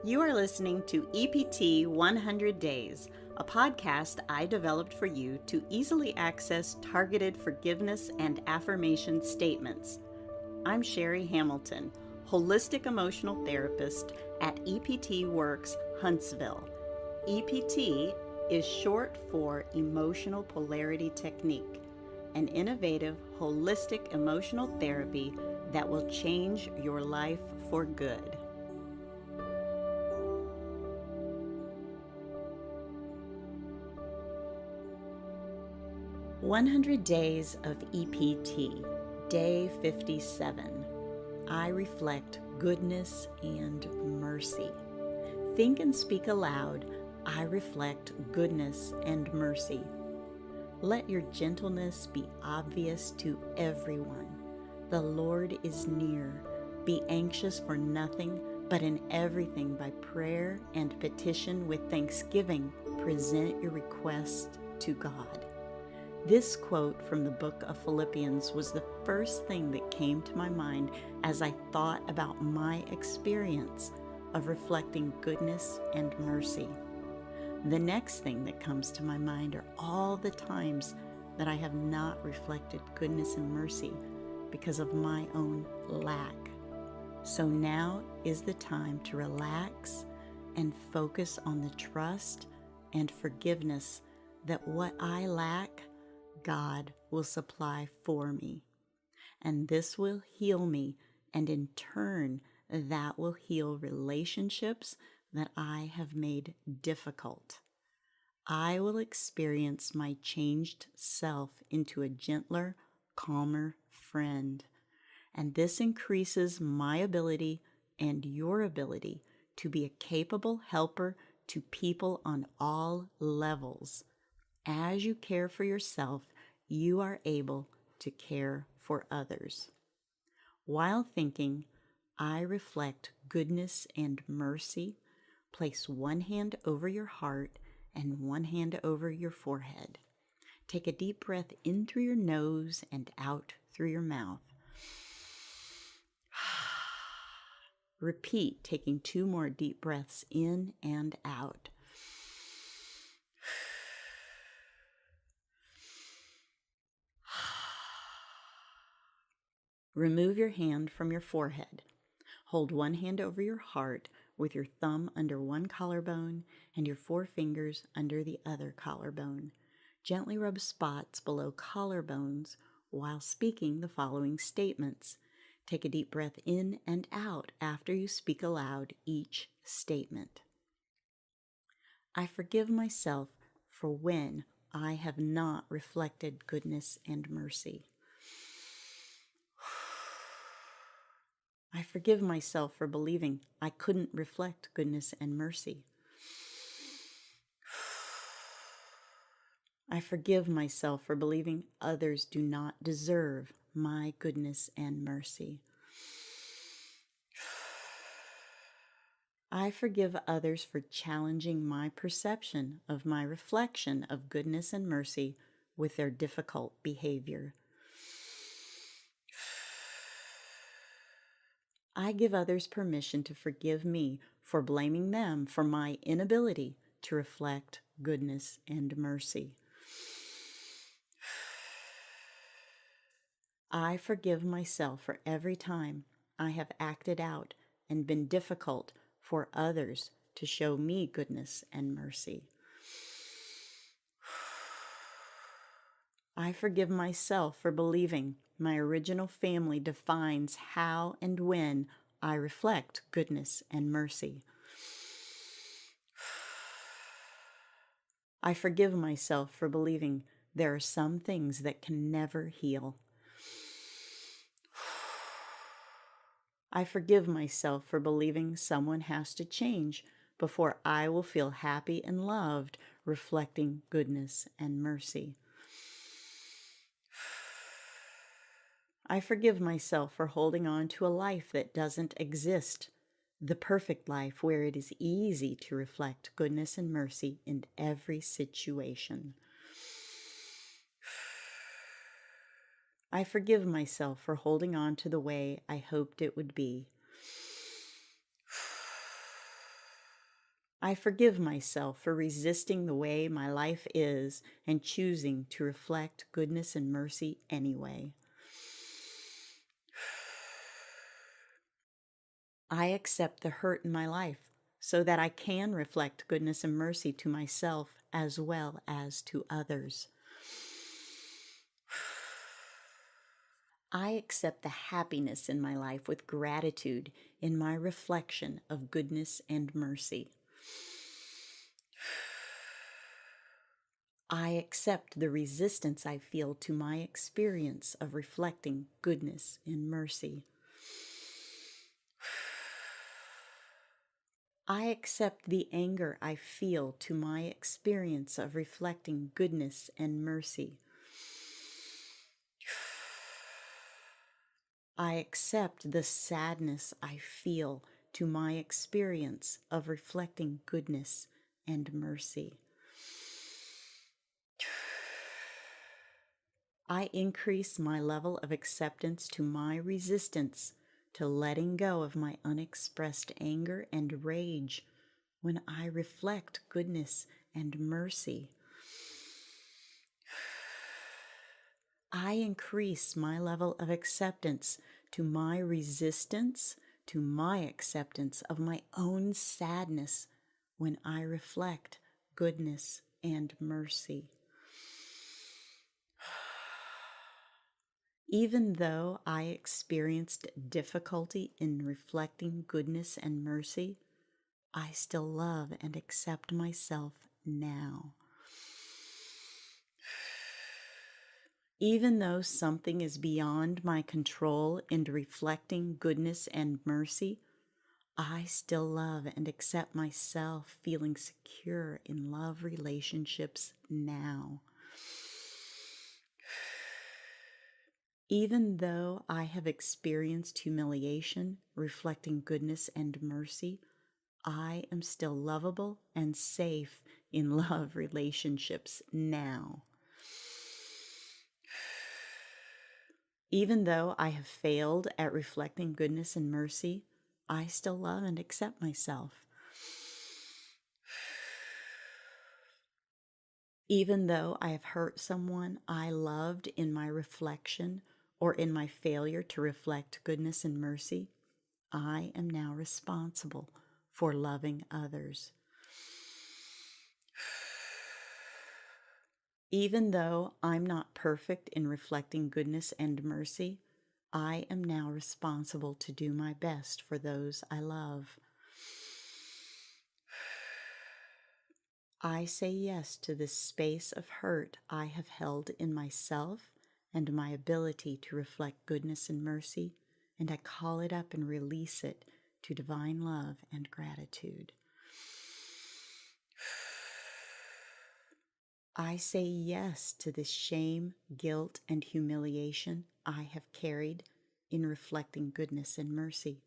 You are listening to EPT 100 Days, a podcast I developed for you to easily access targeted forgiveness and affirmation statements. I'm Sherry Hamilton, holistic emotional therapist at EPT Works Huntsville. EPT is short for Emotional Polarity Technique, an innovative, holistic emotional therapy that will change your life for good. "100 Days of EPT, Day 57. I reflect goodness and mercy." Think and speak aloud, "I reflect goodness and mercy." Let your gentleness be obvious to everyone. The Lord is near. Be anxious for nothing, but in everything by prayer and petition with thanksgiving, present your requests to God. This quote from the book of Philippians was the first thing that came to my mind as I thought about my experience of reflecting goodness and mercy. The next thing that comes to my mind are all the times that I have not reflected goodness and mercy because of my own lack. So now is the time to relax and focus on the trust and forgiveness that what I lack, God will supply for me. And this will heal me, and in turn, that will heal relationships that I have made difficult. I will experience my changed self into a gentler, calmer friend. And this increases my ability and your ability to be a capable helper to people on all levels. As you care for yourself, you are able to care for others. While thinking, "I reflect goodness and mercy," place one hand over your heart and one hand over your forehead. Take a deep breath in through your nose and out through your mouth. Repeat, taking 2 more deep breaths in and out. Remove your hand from your forehead. Hold one hand over your heart with your thumb under one collarbone and your 4 fingers under the other collarbone. Gently rub spots below collarbones while speaking the following statements. Take a deep breath in and out after you speak aloud each statement. I forgive myself for when I have not reflected goodness and mercy. I forgive myself for believing I couldn't reflect goodness and mercy. I forgive myself for believing others do not deserve my goodness and mercy. I forgive others for challenging my perception of my reflection of goodness and mercy with their difficult behavior. I give others permission to forgive me for blaming them for my inability to reflect goodness and mercy. I forgive myself for every time I have acted out and been difficult for others to show me goodness and mercy. I forgive myself for believing my original family defines how and when I reflect goodness and mercy. I forgive myself for believing there are some things that can never heal. I forgive myself for believing someone has to change before I will feel happy and loved, reflecting goodness and mercy. I forgive myself for holding on to a life that doesn't exist, the perfect life where it is easy to reflect goodness and mercy in every situation. I forgive myself for holding on to the way I hoped it would be. I forgive myself for resisting the way my life is and choosing to reflect goodness and mercy anyway. I accept the hurt in my life so that I can reflect goodness and mercy to myself as well as to others. I accept the happiness in my life with gratitude in my reflection of goodness and mercy. I accept the resistance I feel to my experience of reflecting goodness and mercy. I accept the anger I feel to my experience of reflecting goodness and mercy. I accept the sadness I feel to my experience of reflecting goodness and mercy. I increase my level of acceptance to my resistance to letting go of my unexpressed anger and rage when I reflect goodness and mercy. I increase my level of acceptance to my resistance to my acceptance of my own sadness when I reflect goodness and mercy. Even though I experienced difficulty in reflecting goodness and mercy, I still love and accept myself now. Even though something is beyond my control in reflecting goodness and mercy, I still love and accept myself feeling secure in love relationships now. Even though I have experienced humiliation reflecting goodness and mercy, I am still lovable and safe in love relationships now. Even though I have failed at reflecting goodness and mercy, I still love and accept myself. Even though I have hurt someone I loved in my reflection or in my failure to reflect goodness and mercy, I am now responsible for loving others. Even though I'm not perfect in reflecting goodness and mercy, I am now responsible to do my best for those I love. I say yes to this space of hurt I have held in myself and my ability to reflect goodness and mercy, and I call it up and release it to divine love and gratitude. I say yes to this shame, guilt, and humiliation I have carried in reflecting goodness and mercy,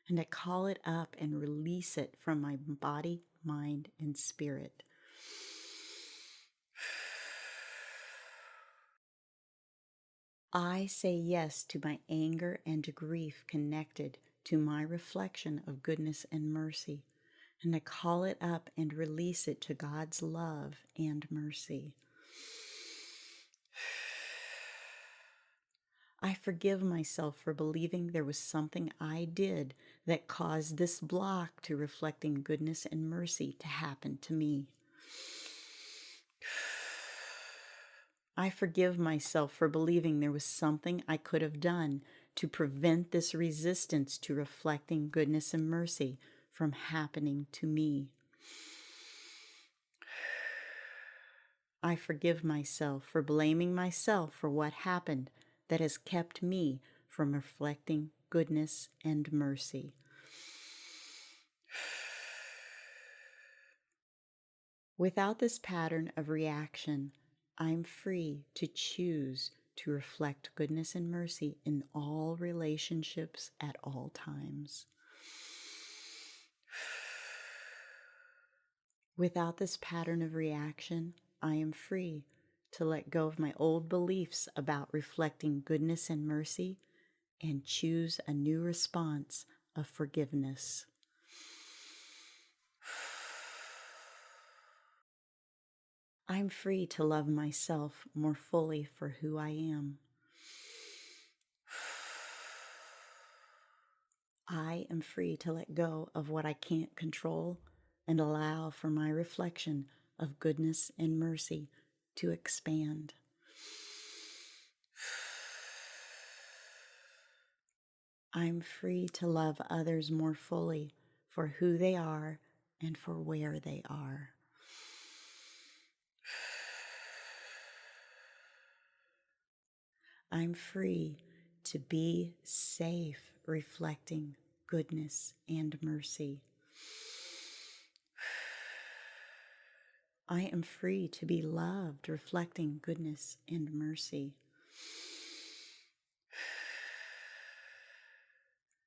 and I call it up and release it from my body, mind, and spirit. I say yes to my anger and grief connected to my reflection of goodness and mercy, and I call it up and release it to God's love and mercy. I forgive myself for believing there was something I did that caused this block to reflecting goodness and mercy to happen to me. I forgive myself for believing there was something I could have done to prevent this resistance to reflecting goodness and mercy from happening to me. I forgive myself for blaming myself for what happened that has kept me from reflecting goodness and mercy. Without this pattern of reaction, I'm free to choose to reflect goodness and mercy in all relationships at all times. Without this pattern of reaction, I am free to let go of my old beliefs about reflecting goodness and mercy and choose a new response of forgiveness. I'm free to love myself more fully for who I am. I am free to let go of what I can't control and allow for my reflection of goodness and mercy to expand. I'm free to love others more fully for who they are and for where they are. I'm free to be safe, reflecting goodness and mercy. I am free to be loved, reflecting goodness and mercy.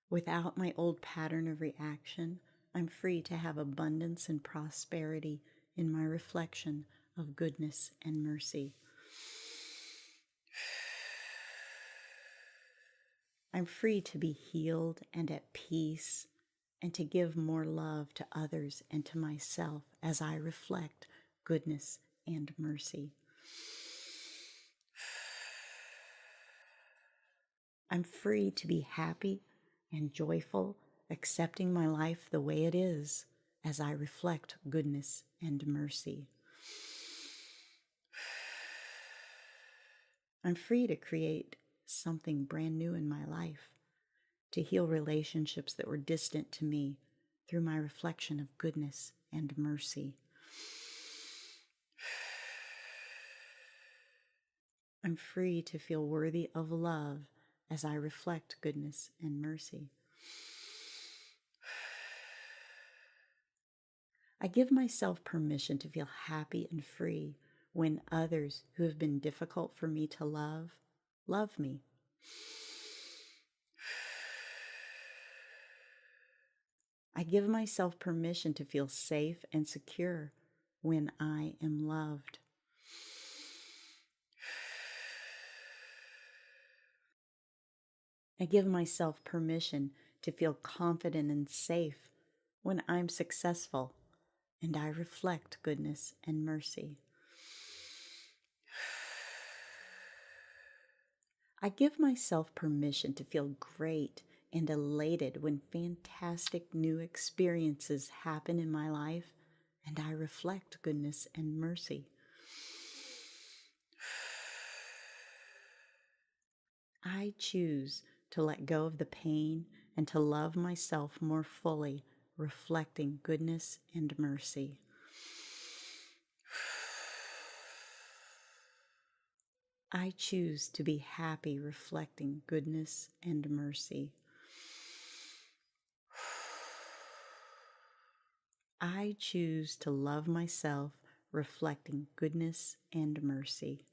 Without my old pattern of reaction, I'm free to have abundance and prosperity in my reflection of goodness and mercy. I'm free to be healed and at peace and to give more love to others and to myself as I reflect goodness and mercy. I'm free to be happy and joyful, accepting my life the way it is as I reflect goodness and mercy. I'm free to create something brand new in my life, to heal relationships that were distant to me through my reflection of goodness and mercy. I'm free to feel worthy of love as I reflect goodness and mercy. I give myself permission to feel happy and free when others who have been difficult for me to love me. I give myself permission to feel safe and secure when I am loved. I give myself permission to feel confident and safe when I'm successful and I reflect goodness and mercy. I give myself permission to feel great and elated when fantastic new experiences happen in my life and I reflect goodness and mercy. I choose to let go of the pain and to love myself more fully, reflecting goodness and mercy. I choose to be happy, reflecting goodness and mercy. I choose to love myself, reflecting goodness and mercy.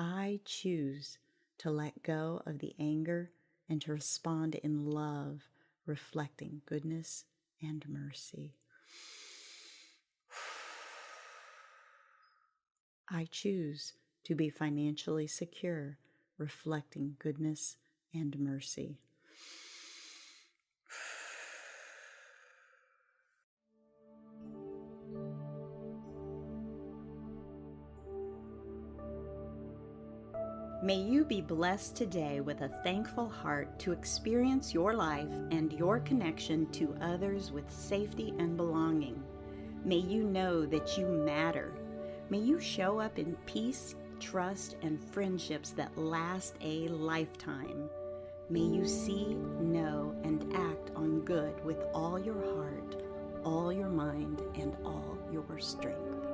I choose to let go of the anger and to respond in love, reflecting goodness and mercy. I choose to be financially secure, reflecting goodness and mercy. May you be blessed today with a thankful heart to experience your life and your connection to others with safety and belonging. May you know that you matter. May you show up in peace, trust, and friendships that last a lifetime. May you see, know, and act on good with all your heart, all your mind, and all your strength.